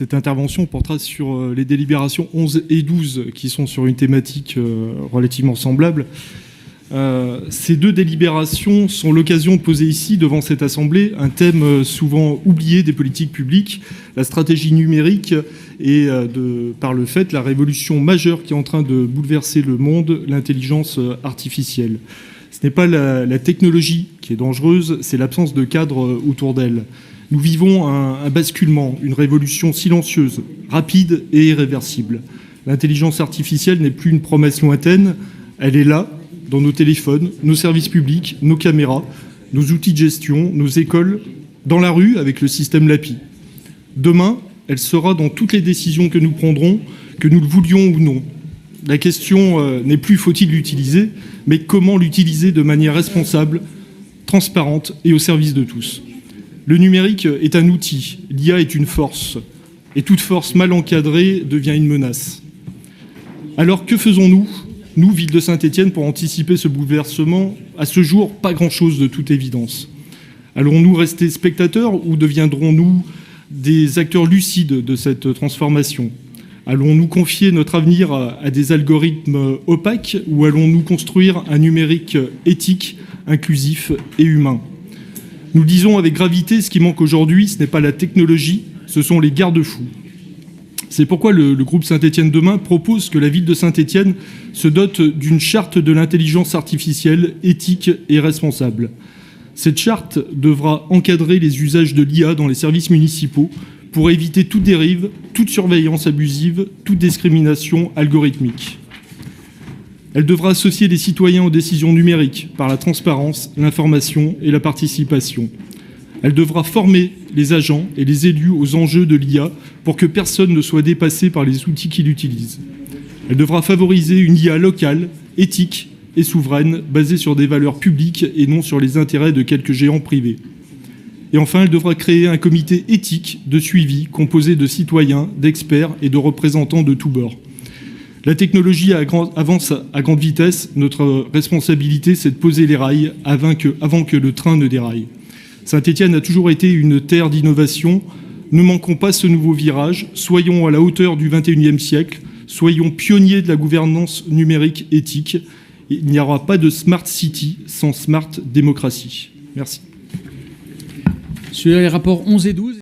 Cette intervention portera sur les délibérations 11 et 12 qui sont sur une thématique relativement semblable. Ces deux délibérations sont l'occasion de poser ici, devant cette Assemblée, un thème souvent oublié des politiques publiques, la stratégie numérique et, par le fait, la révolution majeure qui est en train de bouleverser le monde, l'intelligence artificielle. Ce n'est pas la technologie qui est dangereuse, c'est l'absence de cadre autour d'elle. Nous vivons un basculement, une révolution silencieuse, rapide et irréversible. L'intelligence artificielle n'est plus une promesse lointaine, elle est là, dans nos téléphones, nos services publics, nos caméras, nos outils de gestion, nos écoles, dans la rue avec le système LAPI. Demain, elle sera dans toutes les décisions que nous prendrons, que nous le voulions ou non. La question n'est plus faut-il l'utiliser, mais comment l'utiliser de manière responsable, transparente et au service de tous. Le numérique est un outil, l'IA est une force, et toute force mal encadrée devient une menace. Alors que faisons-nous, nous, ville de Saint-Étienne, pour anticiper ce bouleversement? À ce jour, pas grand-chose de toute évidence. Allons-nous rester spectateurs ou deviendrons-nous des acteurs lucides de cette transformation? Allons-nous confier notre avenir à des algorithmes opaques ou allons-nous construire un numérique éthique, inclusif et humain? Nous le disons avec gravité, ce qui manque aujourd'hui, ce n'est pas la technologie, ce sont les garde-fous. C'est pourquoi le groupe Saint-Étienne Demain propose que la ville de Saint-Étienne se dote d'une charte de l'intelligence artificielle éthique et responsable. Cette charte devra encadrer les usages de l'IA dans les services municipaux pour éviter toute dérive, toute surveillance abusive, toute discrimination algorithmique. Elle devra associer les citoyens aux décisions numériques par la transparence, l'information et la participation. Elle devra former les agents et les élus aux enjeux de l'IA pour que personne ne soit dépassé par les outils qu'il utilise. Elle devra favoriser une IA locale, éthique et souveraine, basée sur des valeurs publiques et non sur les intérêts de quelques géants privés. Et enfin, elle devra créer un comité éthique de suivi composé de citoyens, d'experts et de représentants de tous bords. La technologie avance à grande vitesse. Notre responsabilité, c'est de poser les rails avant que le train ne déraille. Saint-Étienne a toujours été une terre d'innovation. Ne manquons pas ce nouveau virage. Soyons à la hauteur du XXIe siècle. Soyons pionniers de la gouvernance numérique éthique. Il n'y aura pas de smart city sans smart démocratie. Merci. Sur les rapports 11 et 12.